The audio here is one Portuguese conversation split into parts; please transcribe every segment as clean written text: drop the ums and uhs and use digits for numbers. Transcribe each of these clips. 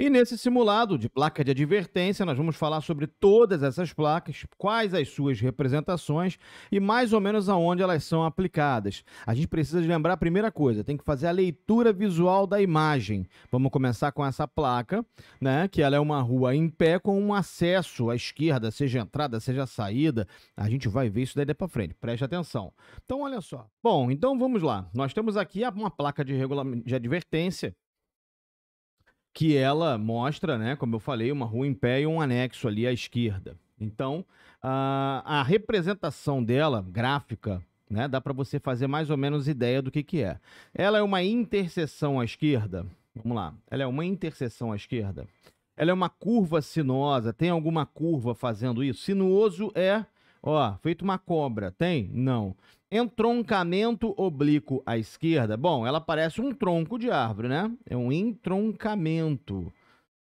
E nesse simulado de placa de advertência, nós vamos falar sobre todas essas placas, quais as suas representações e mais ou menos aonde elas são aplicadas. A gente precisa de lembrar a primeira coisa, tem que fazer a leitura visual da imagem. Vamos começar com essa placa, né, que ela é uma rua em pé com um acesso à esquerda, seja entrada, seja saída. A gente vai ver isso daí para frente, preste atenção. Então, olha só. Bom, então vamos lá. Nós temos aqui uma placa de advertência, que ela mostra, né, como eu falei, uma rua em pé e um anexo ali à esquerda. Então, a representação dela, gráfica, né, dá para você fazer mais ou menos ideia do que é. Ela é uma interseção à esquerda. Vamos lá. Ela é uma interseção à esquerda. Ela é uma curva sinuosa. Tem alguma curva fazendo isso? Sinuoso é, ó, feito uma cobra. Tem? Não. Entroncamento oblíquo à esquerda. Bom, ela parece um tronco de árvore, né? É um entroncamento.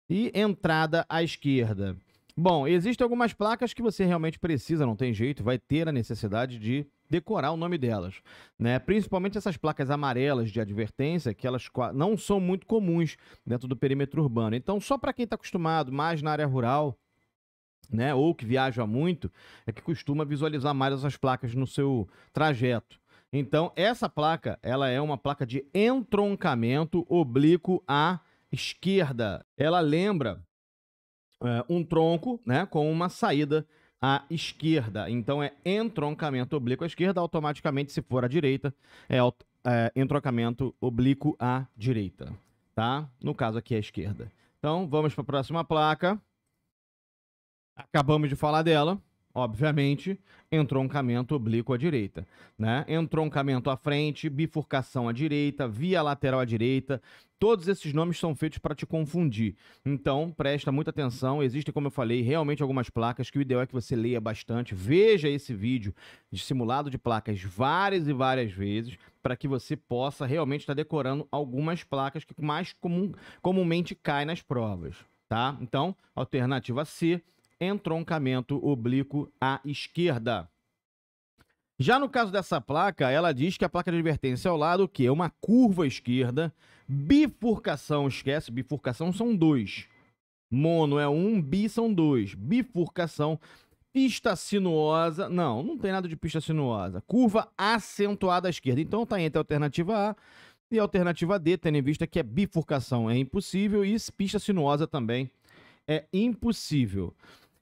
E entrada à esquerda. Bom, existem algumas placas que você realmente precisa, não tem jeito, vai ter a necessidade de decorar o nome delas, né? Principalmente essas placas amarelas de advertência, que elas não são muito comuns dentro do perímetro urbano. Então, só para quem está acostumado mais na área rural, né, ou que viaja muito, é que costuma visualizar mais essas placas no seu trajeto. Então, essa placa, ela é uma placa de entroncamento oblíquo à esquerda. Ela lembra um tronco, né, com uma saída à esquerda. Então, é entroncamento oblíquo à esquerda, automaticamente, se for à direita, é entroncamento oblíquo à direita, tá? No caso aqui, à esquerda. Então, vamos para a próxima placa. Acabamos de falar dela, obviamente, entroncamento oblíquo à direita, né? Entroncamento à frente, bifurcação à direita, via lateral à direita, todos esses nomes são feitos para te confundir. Então, presta muita atenção, existem, como eu falei, realmente algumas placas que o ideal é que você leia bastante, veja esse vídeo de simulado de placas várias e várias vezes, para que você possa realmente estar decorando algumas placas que mais comumente caem nas provas, tá? Então, alternativa C, entroncamento oblíquo à esquerda. Já no caso dessa placa, ela diz que a placa de advertência ao lado, que é uma curva à esquerda, bifurcação, esquece, bifurcação são dois. Mono é um, bi são dois. Bifurcação, pista sinuosa, não tem nada de pista sinuosa. Curva acentuada à esquerda. Então tá entre a alternativa A e a alternativa D, tendo em vista que a bifurcação é impossível e pista sinuosa também é impossível.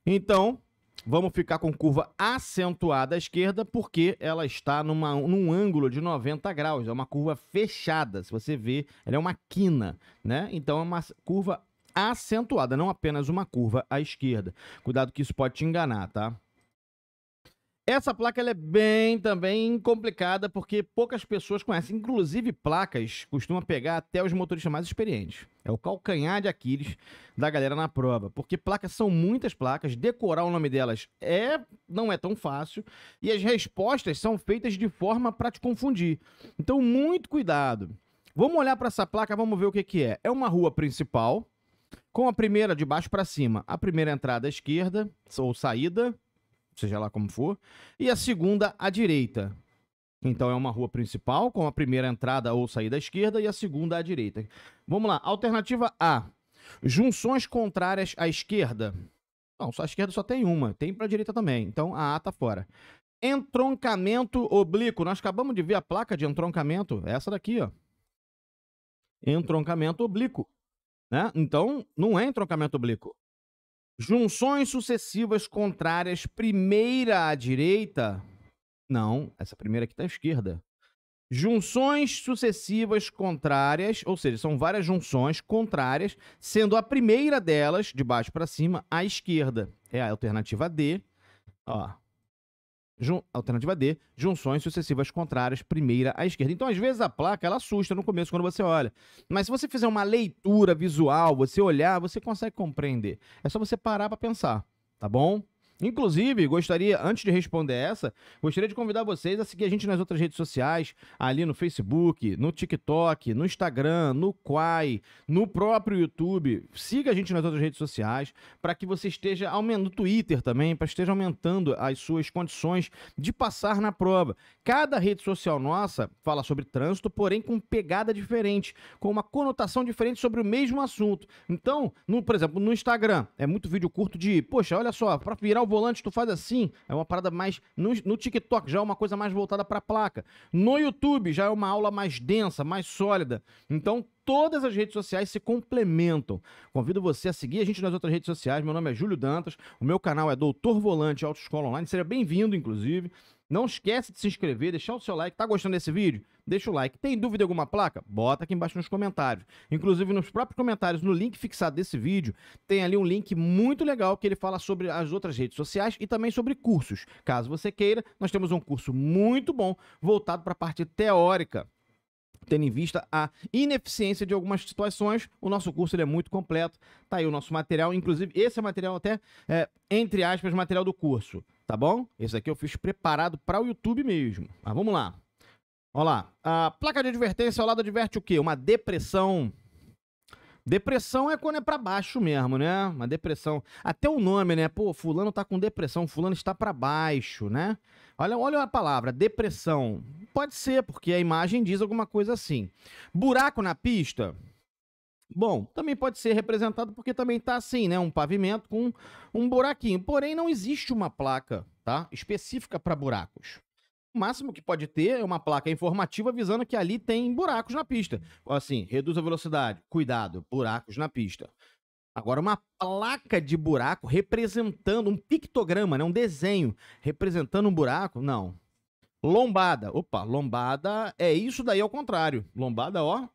Então, vamos ficar com curva acentuada à esquerda, porque ela está num ângulo de 90 graus. É uma curva fechada, se você ver, ela é uma quina, né? Então, é uma curva acentuada, não apenas uma curva à esquerda. Cuidado que isso pode te enganar, tá? Essa placa ela é bem também complicada, porque poucas pessoas conhecem. Inclusive, placas costumam pegar até os motoristas mais experientes. É o calcanhar de Aquiles da galera na prova. Porque placas são muitas placas, decorar o nome delas não é tão fácil. E as respostas são feitas de forma para te confundir. Então, muito cuidado. Vamos olhar para essa placa, vamos ver o que é. É uma rua principal, com a primeira de baixo para cima. A primeira entrada à esquerda, ou saída, seja lá como for, e a segunda à direita. Então é uma rua principal, com a primeira entrada ou saída à esquerda e a segunda à direita. Vamos lá, alternativa A. Junções contrárias à esquerda. Não, só a esquerda só tem uma, tem para a direita também, então a A tá fora. Entroncamento oblíquo, nós acabamos de ver a placa de entroncamento, essa daqui, ó. Entroncamento oblíquo, né? Então não é entroncamento oblíquo. Junções sucessivas contrárias, primeira à direita. Não, essa primeira aqui está à esquerda. Junções sucessivas contrárias, ou seja, são várias junções contrárias, sendo a primeira delas, de baixo para cima, à esquerda. É a alternativa D. Ó. Alternativa D, junções sucessivas contrárias, primeira à esquerda. Então, às vezes, a placa, ela assusta no começo quando você olha. Mas se você fizer uma leitura visual, você olhar, você consegue compreender. É só você parar para pensar, tá bom? Inclusive, antes de responder essa, gostaria de convidar vocês a seguir a gente nas outras redes sociais, ali no Facebook, no TikTok, no Instagram, no Quai, no próprio YouTube. Siga a gente nas outras redes sociais para que você esteja aumentando, no Twitter também, para que esteja aumentando as suas condições de passar na prova. Cada rede social nossa fala sobre trânsito, porém com pegada diferente, com uma conotação diferente sobre o mesmo assunto. Então, por exemplo, no Instagram, é muito vídeo curto de, poxa, olha só, para virar o volante tu faz assim, é uma parada mais... No TikTok já é uma coisa mais voltada para a placa. No YouTube já é uma aula mais densa, mais sólida. Então, todas as redes sociais se complementam. Convido você a seguir a gente nas outras redes sociais. Meu nome é Júlio Dantas, o meu canal é Doutor Volante Autoescola Online. Seja bem-vindo, inclusive. Não esquece de se inscrever, deixar o seu like. Tá gostando desse vídeo? Deixa o like. Tem dúvida em alguma placa? Bota aqui embaixo nos comentários. Inclusive, nos próprios comentários, no link fixado desse vídeo, tem ali um link muito legal que ele fala sobre as outras redes sociais e também sobre cursos. Caso você queira, nós temos um curso muito bom voltado para a parte teórica. Tendo em vista a ineficiência de algumas situações, o nosso curso ele é muito completo. Tá aí o nosso material, inclusive esse é material até, entre aspas, material do curso, tá bom? Esse aqui eu fiz preparado para o YouTube mesmo. Mas vamos lá. Olha lá, a placa de advertência ao lado adverte o quê? Uma depressão. Depressão é quando é pra baixo mesmo, né? Uma depressão. Até o nome, né? Pô, fulano tá com depressão, fulano está pra baixo, né? Olha a palavra, depressão. Pode ser, porque a imagem diz alguma coisa assim. Buraco na pista? Bom, também pode ser representado porque também tá assim, né? Um pavimento com um buraquinho. Porém, não existe uma placa, tá? Específica para buracos. O máximo que pode ter é uma placa informativa avisando que ali tem buracos na pista. Assim, reduz a velocidade, cuidado, buracos na pista. Agora, uma placa de buraco representando um pictograma, né, um desenho representando um buraco, não. Lombada. Opa, lombada é isso daí ao contrário. Lombada, ó,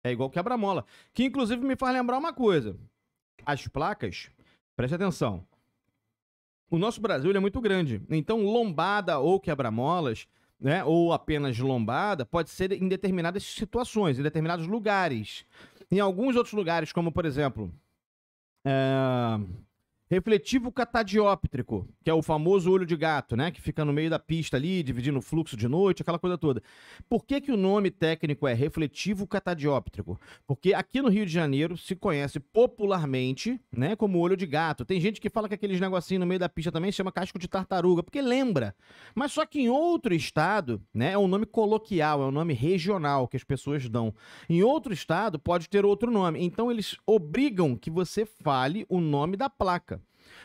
é igual quebra-mola. Que inclusive me faz lembrar uma coisa. As placas, preste atenção. O nosso Brasil ele é muito grande, então lombada ou quebra-molas, né, ou apenas lombada, pode ser em determinadas situações, em determinados lugares. Em alguns outros lugares, como por exemplo, refletivo catadióptrico, que é o famoso olho de gato, né? Que fica no meio da pista ali, dividindo o fluxo de noite, aquela coisa toda. Por que o nome técnico é refletivo catadióptrico? Porque aqui no Rio de Janeiro se conhece popularmente, né, como olho de gato. Tem gente que fala que aqueles negocinhos no meio da pista também se chama casco de tartaruga, porque lembra. Mas só que em outro estado, né, é um nome coloquial, é um nome regional que as pessoas dão. Em outro estado pode ter outro nome. Então eles obrigam que você fale o nome da placa.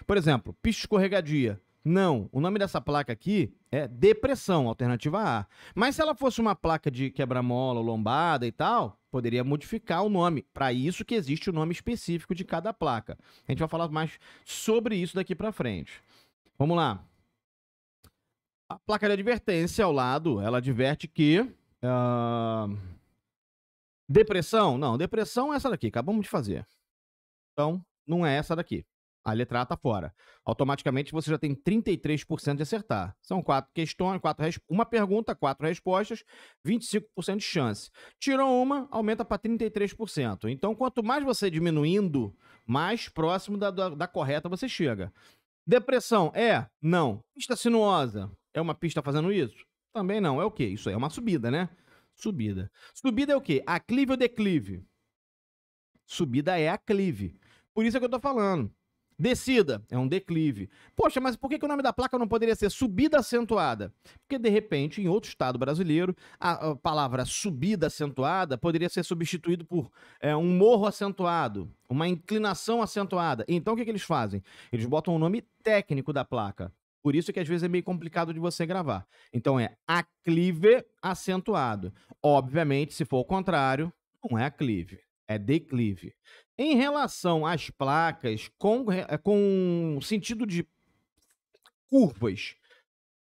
Por exemplo, pista escorregadia. Não, o nome dessa placa aqui é depressão, alternativa A. Mas se ela fosse uma placa de quebra-mola, lombada e tal, poderia modificar o nome. Para isso que existe o nome específico de cada placa. A gente vai falar mais sobre isso daqui para frente. Vamos lá. A placa de advertência ao lado, ela adverte que... depressão? Não, depressão é essa daqui, acabamos de fazer. Então, não é essa daqui. A letra A está fora. Automaticamente você já tem 33% de acertar. São 4 questões, uma pergunta, 4 respostas, 25% de chance. Tirou uma, aumenta para 33%. Então, quanto mais você diminuindo, mais próximo da correta você chega. Depressão é? Não. Pista sinuosa é uma pista fazendo isso? Também não. É o quê? Isso aí é uma subida, né? Subida. Subida é o quê? Aclive ou declive? Subida é aclive. Por isso é que eu tô falando. Descida é um declive. Poxa, mas por que o nome da placa não poderia ser subida acentuada? Porque, de repente, em outro estado brasileiro, a palavra subida acentuada poderia ser substituído por um morro acentuado, uma inclinação acentuada. Então, o que eles fazem? Eles botam o nome técnico da placa. Por isso que, às vezes, é meio complicado de você gravar. Então, é aclive acentuado. Obviamente, se for o contrário, não é aclive, é declive. Em relação às placas com sentido de curvas,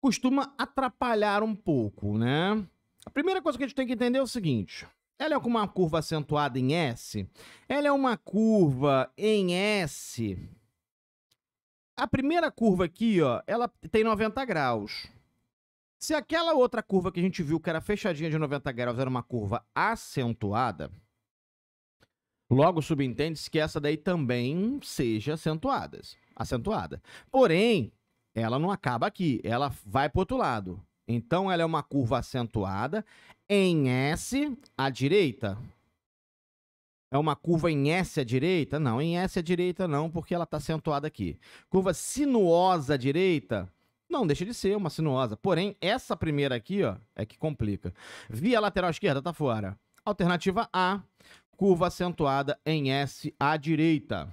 costuma atrapalhar um pouco, né? A primeira coisa que a gente tem que entender é o seguinte: ela é uma curva acentuada em S? Ela é uma curva em S? A primeira curva aqui, ó, ela tem 90 graus. Se aquela outra curva que a gente viu que era fechadinha de 90 graus era uma curva acentuada, Logo, subentende-se que essa daí também seja acentuada. Porém, ela não acaba aqui, ela vai para o outro lado. Então, ela é uma curva acentuada em S à direita. É uma curva em S à direita? Não, em S à direita não, porque ela está acentuada aqui. Curva sinuosa à direita? Não, deixa de ser uma sinuosa. Porém, essa primeira aqui, ó, é que complica. Via lateral esquerda, tá fora. Alternativa A, curva acentuada em S à direita.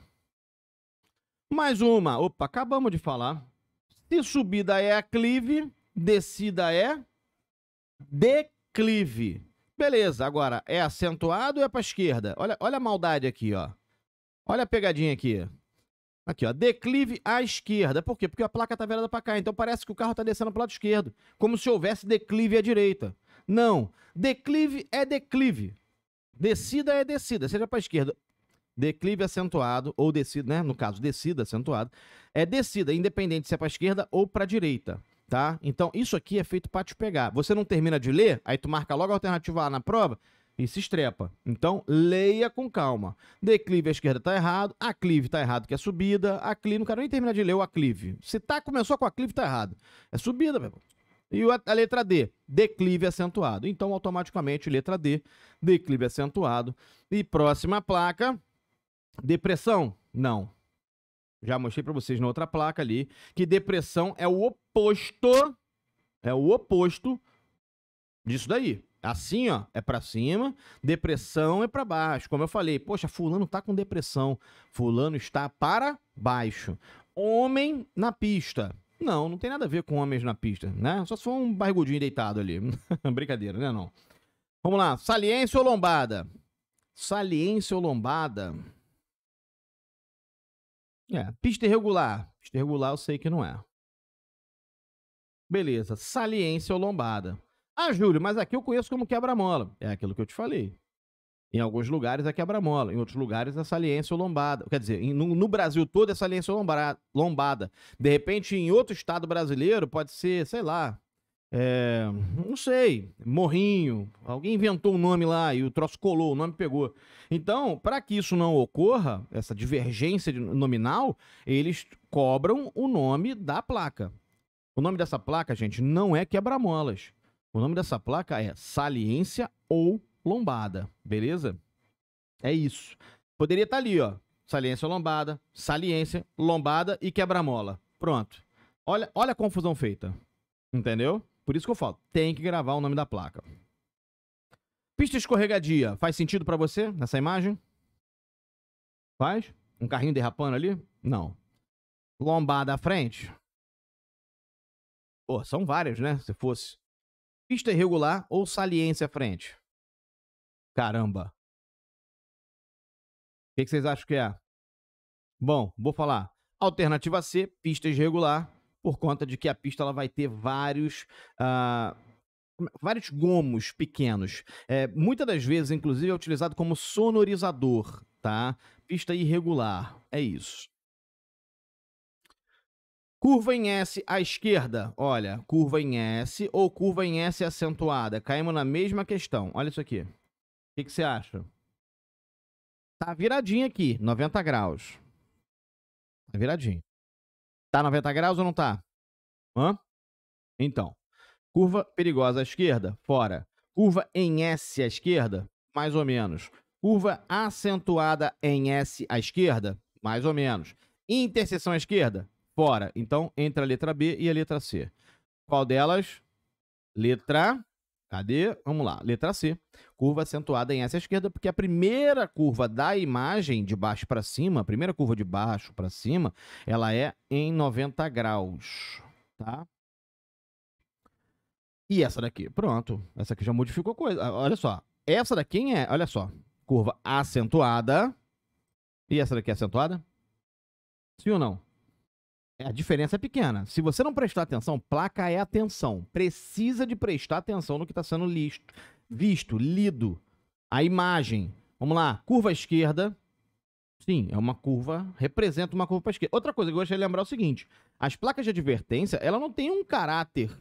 Mais uma. Opa, acabamos de falar. Se subida é aclive, descida é declive. Beleza, agora, é acentuado ou é para a esquerda? Olha a maldade aqui, ó. Olha a pegadinha aqui. Aqui, ó, declive à esquerda. Por quê? Porque a placa tá virada para cá, então parece que o carro tá descendo pro lado esquerdo, como se houvesse declive à direita. Não, declive é declive. Descida é descida, seja para a esquerda. Declive acentuado, ou descida, né? No caso, descida acentuado, é descida, independente se é para a esquerda ou para a direita. Tá? Então, isso aqui é feito para te pegar. Você não termina de ler, aí tu marca logo a alternativa A na prova e se estrepa. Então, leia com calma. Declive à esquerda tá errado, aclive tá errado, que é subida, aclive, não quero nem terminar de ler o aclive. Se começou com aclive, tá errado. É subida, meu irmão. E a letra D, declive acentuado. Então, automaticamente, letra D, declive acentuado. E próxima placa, depressão? Não. Já mostrei para vocês na outra placa ali que depressão é o oposto disso daí. Assim, ó, é para cima, depressão é para baixo. Como eu falei, poxa, fulano tá com depressão, fulano está para baixo. Homem na pista. Não tem nada a ver com homens na pista, né? Só se for um barrigudinho deitado ali. Brincadeira, né, não? Vamos lá, saliência ou lombada? Saliência ou lombada? Pista irregular. Pista irregular eu sei que não é. Beleza, saliência ou lombada. Ah, Júlio, mas aqui eu conheço como quebra-mola. É aquilo que eu te falei. Em alguns lugares é quebra-mola, em outros lugares é saliência ou lombada. Quer dizer, no Brasil todo é saliência ou lombada. De repente, em outro estado brasileiro, pode ser, sei lá, não sei, Morrinho. Alguém inventou um nome lá e o troço colou, o nome pegou. Então, para que isso não ocorra, essa divergência nominal, eles cobram o nome da placa. O nome dessa placa, gente, não é quebra-molas. O nome dessa placa é saliência ou lombada, beleza? É isso. Poderia estar ali, ó, saliência ou lombada, saliência, lombada e quebra-mola. Pronto. Olha a confusão feita. Entendeu? Por isso que eu falo, tem que gravar o nome da placa. Pista escorregadia, faz sentido para você nessa imagem? Faz? Um carrinho derrapando ali? Não. Lombada à frente? Pô, são várias, né? Se fosse. Pista irregular ou saliência à frente? Caramba. O que vocês acham que é? Bom, vou falar. Alternativa C, pista irregular, por conta de que a pista ela vai ter vários gomos pequenos. Muitas das vezes, inclusive, é utilizado como sonorizador, tá? Pista irregular, é isso. Curva em S à esquerda, olha, curva em S ou curva em S acentuada, caímos na mesma questão. Olha isso aqui. O que você acha? Tá viradinho aqui, 90 graus. Tá viradinho. Tá 90 graus ou não tá? Hã? Então, curva perigosa à esquerda, fora. Curva em S à esquerda, mais ou menos. Curva acentuada em S à esquerda, mais ou menos. Interseção à esquerda, fora. Então, entre a letra B e a letra C. Qual delas? Letra... Cadê? Vamos lá. Letra C. Curva acentuada em S à esquerda, porque a primeira curva da imagem, de baixo para cima, a primeira curva de baixo para cima, ela é em 90 graus. Tá? E essa daqui, pronto. Essa aqui já modificou coisa. Olha só. Essa daqui é, olha só, curva acentuada. E essa daqui é acentuada? Sim ou não? A diferença é pequena. Se você não prestar atenção, placa é atenção. Precisa de prestar atenção no que está sendo visto, lido. A imagem. Vamos lá. Curva à esquerda. Sim, é uma curva, representa uma curva para a esquerda. Outra coisa que eu gostaria de lembrar é o seguinte. As placas de advertência, ela não tem um caráter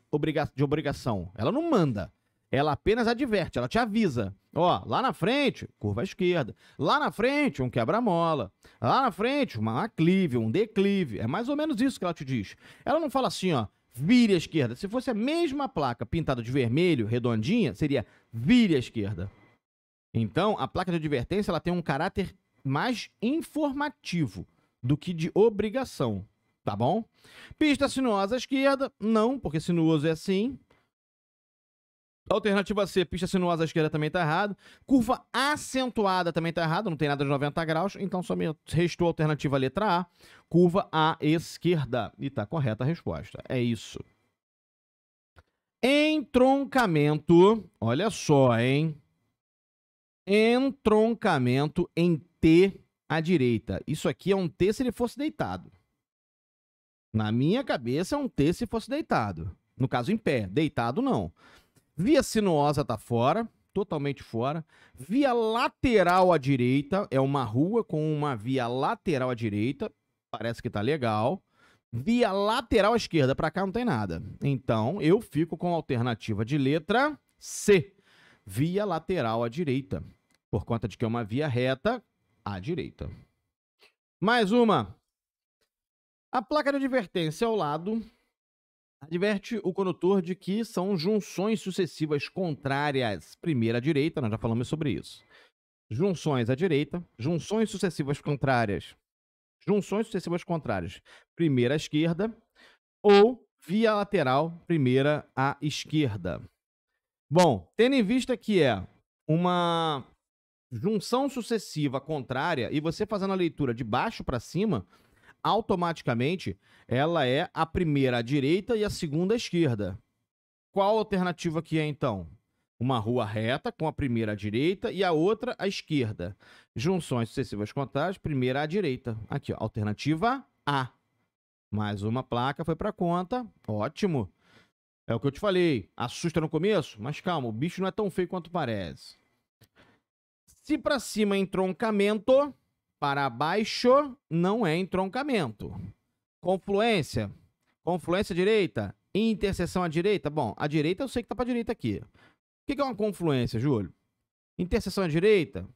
de obrigação. Ela não manda. Ela apenas adverte, ela te avisa. Ó, lá na frente, curva à esquerda. Lá na frente, um quebra-mola. Lá na frente, uma aclive, um declive. É mais ou menos isso que ela te diz. Ela não fala assim, ó, vire à esquerda. Se fosse a mesma placa pintada de vermelho, redondinha, seria vire à esquerda. Então, a placa de advertência ela tem um caráter mais informativo do que de obrigação, tá bom? Pista sinuosa à esquerda, não, porque sinuoso é assim. Alternativa C, pista sinuosa à esquerda também tá errado. Curva acentuada também tá errado, não tem nada de 90 graus, então só me restou a alternativa letra A, curva à esquerda. E tá correta a resposta, é isso. Entroncamento, olha só, hein? Entroncamento em T à direita. Isso aqui é um T se ele fosse deitado. Na minha cabeça é um T se fosse deitado. No caso, em pé. Deitado, não. Via sinuosa tá fora, totalmente fora. Via lateral à direita, é uma rua com uma via lateral à direita. Parece que tá legal. Via lateral à esquerda, para cá não tem nada. Então, eu fico com a alternativa de letra C. Via lateral à direita. Por conta de que é uma via reta à direita. Mais uma. A placa de advertência ao lado adverte o condutor de que são junções sucessivas contrárias. Primeira à direita, nós já falamos sobre isso. Junções à direita, junções sucessivas contrárias. Junções sucessivas contrárias. Primeira à esquerda ou via lateral, primeira à esquerda. Bom, tendo em vista que é uma junção sucessiva contrária e você fazendo a leitura de baixo para cima, automaticamente ela é a primeira à direita e a segunda à esquerda. Qual alternativa que é, então? Uma rua reta com a primeira à direita e a outra à esquerda. Junções sucessivas contrárias, primeira à direita. Aqui, ó, alternativa A. Mais uma placa foi para conta. Ótimo. É o que eu te falei. Assusta no começo? Mas calma, o bicho não é tão feio quanto parece. Se para cima é entroncamento, para baixo não é entroncamento. Confluência. Confluência direita. Interseção à direita. Bom, a direita eu sei que tá para direita aqui. O que é uma confluência, Júlio? Interseção à direita?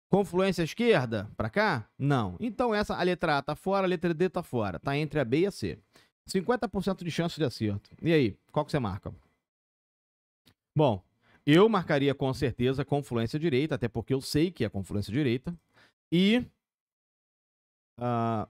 Confluência à esquerda? Para cá? Não. Então essa, a letra A tá fora, a letra D tá fora. Tá entre a B e a C. 50% de chance de acerto. E aí, qual que você marca? Bom, eu marcaria com certeza confluência direita, até porque eu sei que é confluência direita. E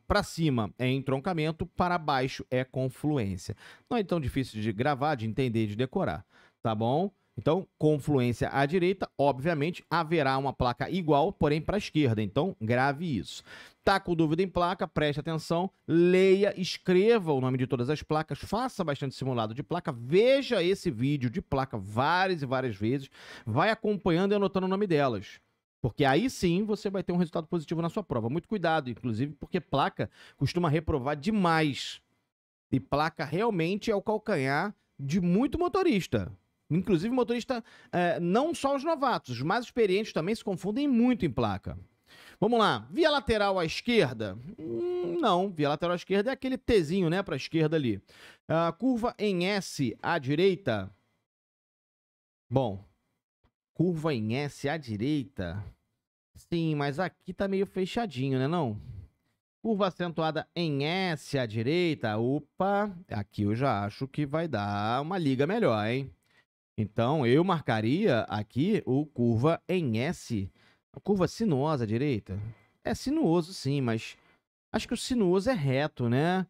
para cima é entroncamento, para baixo é confluência. Não é tão difícil de gravar, de entender, de decorar, tá bom? Então, confluência à direita, obviamente, haverá uma placa igual, porém para a esquerda. Então, grave isso. Tá com dúvida em placa, preste atenção, leia, escreva o nome de todas as placas, faça bastante simulado de placa, veja esse vídeo de placa várias e várias vezes, vai acompanhando e anotando o nome delas. Porque aí sim você vai ter um resultado positivo na sua prova. Muito cuidado, inclusive, porque placa costuma reprovar demais. E placa realmente é o calcanhar de muito motorista. Inclusive motorista, não só os novatos, os mais experientes também se confundem muito em placa. Vamos lá, via lateral à esquerda? Não, via lateral à esquerda é aquele Tzinho, né, para a esquerda ali. Curva em S à direita? Bom, curva em S à direita? Sim, mas aqui tá meio fechadinho, né não? Curva acentuada em S à direita? Opa, aqui eu já acho que vai dar uma liga melhor, hein? Então, eu marcaria aqui o curva em S. A curva sinuosa à direita? É sinuoso, sim, mas acho que o sinuoso é reto, né?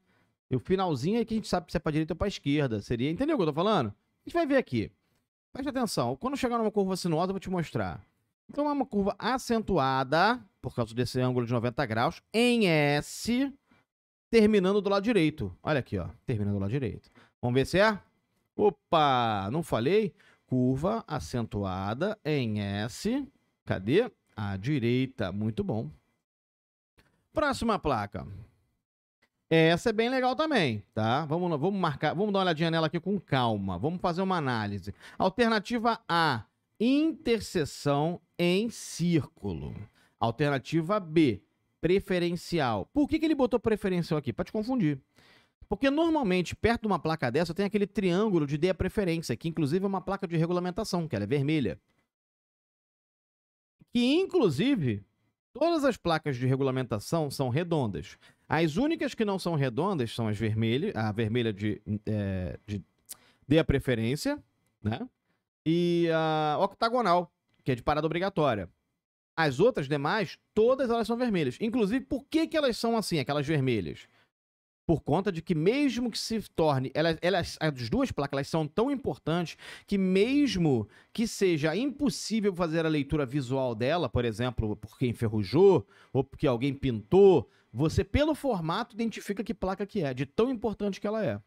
E o finalzinho é que a gente sabe se é para direita ou para esquerda. Seria, entendeu o que eu tô falando? A gente vai ver aqui. Preste atenção. Quando chegar numa curva sinuosa, eu vou te mostrar. Então, é uma curva acentuada, por causa desse ângulo de 90 graus, em S, terminando do lado direito. Olha aqui, ó. Terminando do lado direito. Vamos ver se é? Opa, não falei? Curva acentuada em S. Cadê? À direita. Muito bom. Próxima placa. Essa é bem legal também, tá? Vamos marcar, vamos dar uma olhadinha nela aqui com calma. Vamos fazer uma análise. Alternativa A, interseção em círculo. Alternativa B, preferencial. Por que ele botou preferencial aqui? Para te confundir. Porque normalmente, perto de uma placa dessa, tem aquele triângulo de dê a preferência, que inclusive é uma placa de regulamentação, que ela é vermelha. Que inclusive, todas as placas de regulamentação são redondas. As únicas que não são redondas são as vermelhas, a vermelha de dê a preferência, né? E a octagonal, que é de parada obrigatória. As outras demais, todas elas são vermelhas. Inclusive, por que elas são assim, aquelas vermelhas? Por conta de que mesmo que se torne... as duas placas elas são tão importantes que mesmo que seja impossível fazer a leitura visual dela, por exemplo, porque enferrujou ou porque alguém pintou, você, pelo formato, identifica que placa que é, de tão importante que ela é.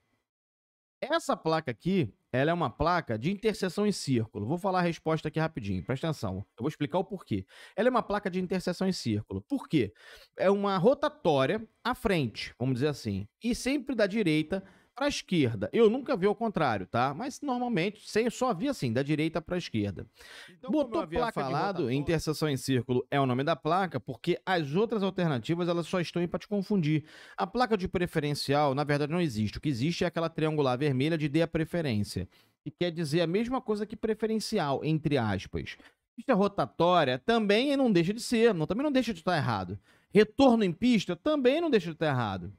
Essa placa aqui, ela é uma placa de interseção em círculo. Vou falar a resposta aqui rapidinho, presta atenção. Eu vou explicar o porquê. Ela é uma placa de interseção em círculo. Por quê? É uma rotatória à frente, vamos dizer assim, e sempre da direita para a esquerda. Eu nunca vi ao contrário, tá? Mas normalmente eu só vi assim, da direita para a esquerda. Então, botou placa falado, interseção em círculo é o nome da placa, porque as outras alternativas elas só estão aí para te confundir. A placa de preferencial, na verdade, não existe. O que existe é aquela triangular vermelha de dê a preferência, que quer dizer a mesma coisa que preferencial, entre aspas. Pista rotatória também não deixa de ser, também não deixa de estar errado. Retorno em pista também não deixa de estar errado.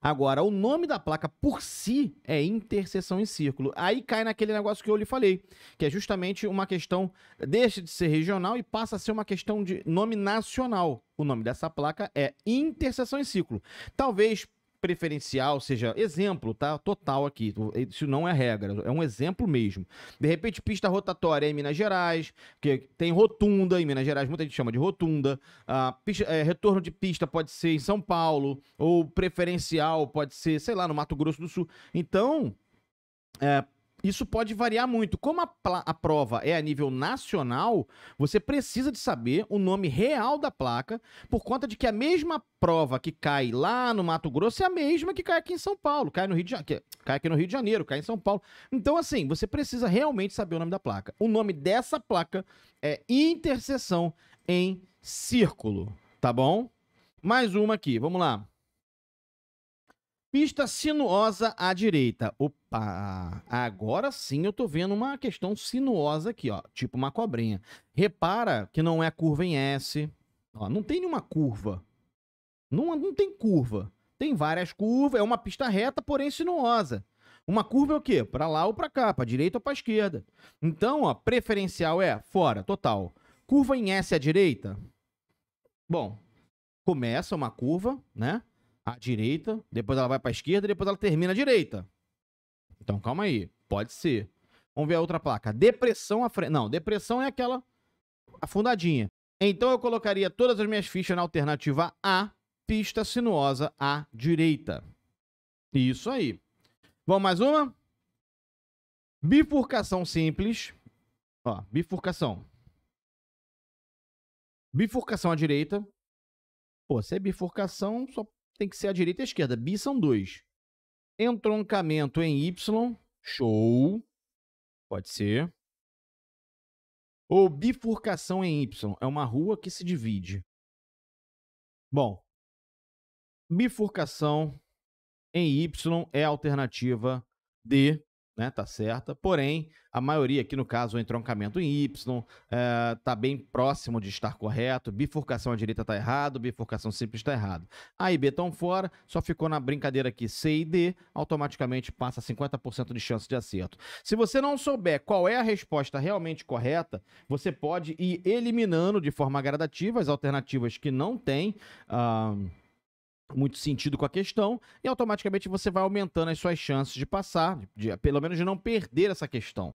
Agora, o nome da placa por si é interseção em círculo. Aí cai naquele negócio que eu lhe falei, que é justamente uma questão, deixa de ser regional e passa a ser uma questão de nome nacional. O nome dessa placa é interseção em círculo. Talvez preferencial seja exemplo, tá? Total aqui. Isso não é regra, é um exemplo mesmo. De repente, pista rotatória em Minas Gerais, que tem rotunda em Minas Gerais, muita gente chama de rotunda. Retorno de pista pode ser em São Paulo, ou preferencial pode ser, sei lá, no Mato Grosso do Sul. Então, isso pode variar muito. Como a prova é a nível nacional, você precisa de saber o nome real da placa, por conta de que a mesma prova que cai lá no Mato Grosso é a mesma que cai aqui em São Paulo, cai aqui no Rio de Janeiro, cai em São Paulo. Então, assim, você precisa realmente saber o nome da placa. O nome dessa placa é interseção em círculo, tá bom? Mais uma aqui, vamos lá. Pista sinuosa à direita. Opa, agora sim eu tô vendo uma questão sinuosa aqui, ó, tipo uma cobrinha. Repara que não é curva em S, ó, não tem nenhuma curva. Não tem curva. Tem várias curvas, é uma pista reta, porém sinuosa. Uma curva é o quê? Para lá ou para cá, para direita ou para esquerda. Então, ó, preferencial é fora, total. Curva em S à direita. Bom, começa uma curva, né? À direita, depois ela vai para a esquerda, depois ela termina à direita. Então, calma aí. Pode ser. Vamos ver a outra placa. Depressão à frente. Não, depressão é aquela afundadinha. Então, eu colocaria todas as minhas fichas na alternativa A, pista sinuosa à direita. Isso aí. Vamos mais uma? Bifurcação simples. Ó, bifurcação. Bifurcação à direita. Pô, se é bifurcação, só tem que ser à direita e à esquerda. Bi são dois. Entroncamento em Y. Show. Pode ser. Ou bifurcação em Y. É uma rua que se divide. Bom. Bifurcação em Y é a alternativa D, né? Tá certa. Porém, a maioria aqui, no caso, o entroncamento em Y, tá bem próximo de estar correto. Bifurcação à direita tá errado, bifurcação simples tá errado. A e B estão fora, só ficou na brincadeira aqui C e D, automaticamente passa 50% de chance de acerto. Se você não souber qual é a resposta realmente correta, você pode ir eliminando de forma gradativa as alternativas que não têm muito sentido com a questão, e automaticamente você vai aumentando as suas chances de passar, pelo menos de não perder essa questão.